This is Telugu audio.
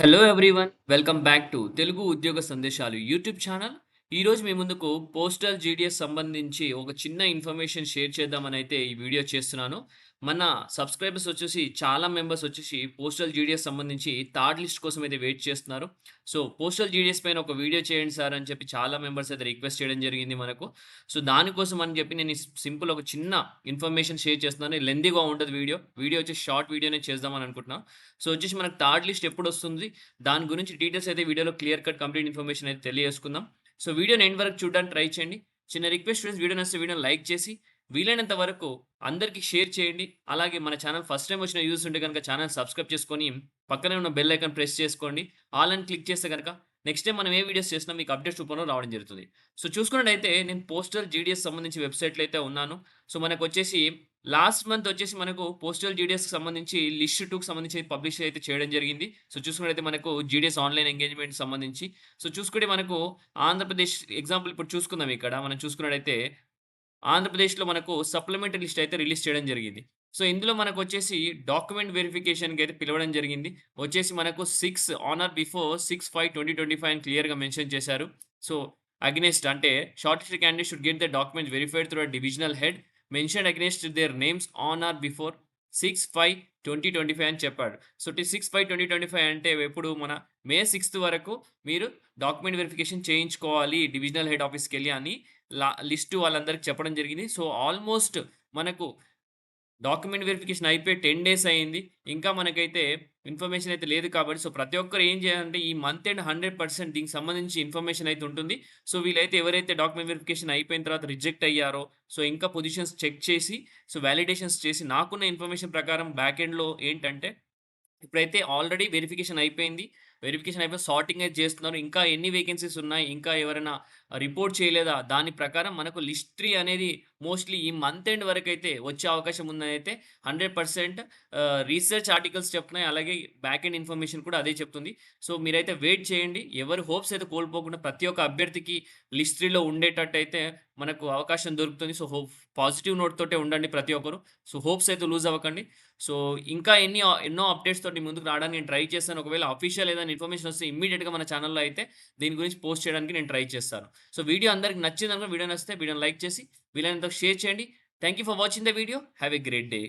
Hello everyone. Welcome back to Telugu ఉద్యోగ సందేశాలు యూట్యూబ్ ఛానల్. ఈరోజు మీ ముందుకు పోస్టల్ జీడీఎస్ సంబంధించి ఒక చిన్న ఇన్ఫర్మేషన్ షేర్ చేద్దామని అయితే ఈ వీడియో చేస్తున్నాను. మన సబ్స్క్రైబర్స్ వచ్చేసి చాలా మెంబర్స్ వచ్చేసి పోస్టల్ జీడీఎస్ సంబంధించి థర్డ్ లిస్ట్ కోసం అయితే వెయిట్ చేస్తున్నారు. సో పోస్టల్ జీడీఎస్ పైన ఒక వీడియో చేయండి సార్ అని చెప్పి చాలా మెంబర్స్ అయితే రిక్వెస్ట్ చేయడం జరిగింది మనకు. సో దానికోసం అని చెప్పి నేను సింపుల్ ఒక చిన్న ఇన్ఫర్మేషన్ షేర్ చేస్తున్నాను. లెంతీగా ఉండదు వీడియో. వీడియో వచ్చేసి షార్ట్ వీడియోనే చేద్దామని అనుకుంటున్నాను. సో వచ్చేసి మనకు థర్డ్ లిస్ట్ ఎప్పుడొస్తుంది? దాని గురించి డీటెయిల్స్ అయితే వీడియోలో క్లియర్ కట్ కంప్లీట్ ఇన్ఫర్మేషన్ అయితే తెలియజేసుకుందాం. సో వీడియోని ఎండ్ వరకు చూడడానికి ట్రై చేయండి. చిన్న రిక్వెస్ట్ ఫ్రెండ్స్, వీడియో నచ్చితే వీడియోని లైక్ చేసి వీలైనంత వరకు అందరికీ షేర్ చేయండి. అలాగే మన ఛానల్ ఫస్ట్ టైమ్ వచ్చిన యూజర్స్ ఉంటే గనుక ఛానల్ సబ్స్క్రైబ్ చేసుకొని పక్కనే ఉన్న బెల్ ఐకాన్ ప్రెస్ చేసుకోండి. ఆల్ అని క్లిక్ చేస్తే గనుక నెక్స్ట్ టైమ్ మనం ఏ వీడియోస్ చేసినా మీకు అప్డేట్స్ రూపంలో రావడం జరుగుతుంది. సో చూసుకున్నట్టయితే నేను పోస్టల్ జీడీఎస్ సంబంధించి వెబ్‌సైట్‌లో అయితే ఉన్నాను. సో మనకొచ్చేసి లాస్ట్ మంత్ వచ్చేసి మనకు పోస్టల్ జీడీఎస్‌కి సంబంధించి లిస్ట్ 2కి సంబంధించి పబ్లిష్ అయితే చేయడం జరిగింది. సో చూసుకున్నట్టయితే మనకు జీడీఎస్ ఆన్‌లైన్ ఎంగేజ్‌మెంట్ సంబంధించి. సో చూసుకుంటే మనకు ఆంధ్రప్రదేశ్ ఎగ్జాంపుల్ ఇప్పుడు చూసుకుందాం ఇక్కడ. మనం చూసుకున్నట్టయితే ఆంధ్రప్రదేశ్‌లో మనకు సప్లిమెంటరీ లిస్ట్ అయితే రిలీజ్ చేయడం జరిగింది. సో ఇందులో మనకొచ్చేసి డాక్యుమెంట్ వెరిఫికేషన్‌కి అయితే పిలవడం జరిగింది. వచ్చేసి మనకు 6 ఆన్ ఆర్ బిఫోర్ 6/5/2025 అని క్లియర్‌గా మెన్షన్ చేశారు. సో అగైన్స్ట్ అంటే short listed candidates should get the documents verified through a divisional head mentioned against their names on are before 6/5/2025 అని చెప్పాడు. సో 6/5/2025 అంటే ఎప్పుడు మన మే 6 వరకు మీరు డాక్యుమెంట్ వెరిఫికేషన్ చేయించుకోవాలి డివిజనల్ హెడ్ ఆఫీస్‌కెళ్ళి అని లిస్ట్ వాళ్ళందరికి చెప్పడం జరిగింది. సో ఆల్మోస్ట్ మనకు డాక్యుమెంట్ వెరిఫికేషన్ అయిపోయి 10 డేస్ అయింది. ఇంకా మనకైతే ఇన్ఫర్మేషన్ అయితే లేదు కాబట్టి, సో ప్రతి ఒక్కరు ఏం చేయాలంటే ఈ మంత్ ఎండ్ 100% దీనికి సంబంధించి ఇన్ఫర్మేషన్ అయితే ఉంటుంది. సో వీళ్ళైతే ఎవరైతే డాక్యుమెంట్ వెరిఫికేషన్ అయిపోయిన తర్వాత రిజెక్ట్ అయ్యారో, సో ఇంకా పొజిషన్స్ చెక్ చేసి, సో వాలిడేషన్స్ చేసి నాకున్న ఇన్ఫర్మేషన్ ప్రకారం బ్యాక్ ఎండ్‌లో ఏంటంటే ఇప్పుడైతే ఆల్రెడీ వెరిఫికేషన్ అయిపోయింది. వెరిఫికేషన్ అయిపోయి సార్టింగ్ అయితే చేస్తున్నారు. ఇంకా ఎన్ని వేకెన్సీస్ ఉన్నాయి, ఇంకా ఎవరైనా రిపోర్ట్ చేయలేదా, దాని ప్రకారం మనకు లిస్ట్ 3 అనేది మోస్ట్‌లీ ఈ మంత్ ఎండ్ వరకైతే వచ్చే అవకాశం ఉందనైతే 100% రీసెర్చ్ ఆర్టికల్స్ చెప్తున్నాయి. అలాగే బ్యాక్ ఎండ్ ఇన్ఫర్మేషన్ కూడా అదే చెప్తుంది. సో మీరైతే వెయిట్ చేయండి. ఎవరి హోప్స్ అయితే కోల్పోకుండా ప్రతి ఒక్క అభ్యర్థికి లిస్ట్ 3లో ఉండేటట్టయితే మనకు అవకాశం దొరుకుతుంది. సో పాజిటివ్ నోట్ తోటే ఉండండి ప్రతి ఒక్కరు. సో హోప్స్ అయితే లూజ్ అవ్వకండి. సో ఇంకా ఎన్నో అప్డేట్స్ తోటి ముందుకు రావడానికి నేను ట్రై చేస్తాను. ఒకవేళ ఆఫీషియల్ ఏదైనా ఇన్ఫర్మేషన్ వస్తే ఇమ్మీడియేట్‌గా మన ఛానెల్‌లో అయితే దీని గురించి పోస్ట్ చేయడానికి నేను ట్రై చేస్తాను. సో వీడియో అందరికి నచ్చిందనుకో వీడియో నచ్చితే వీడియోని లైక్ చేసి వీలైనంత షేర్ చేయండి. Thank you for watching the video. Have a great day.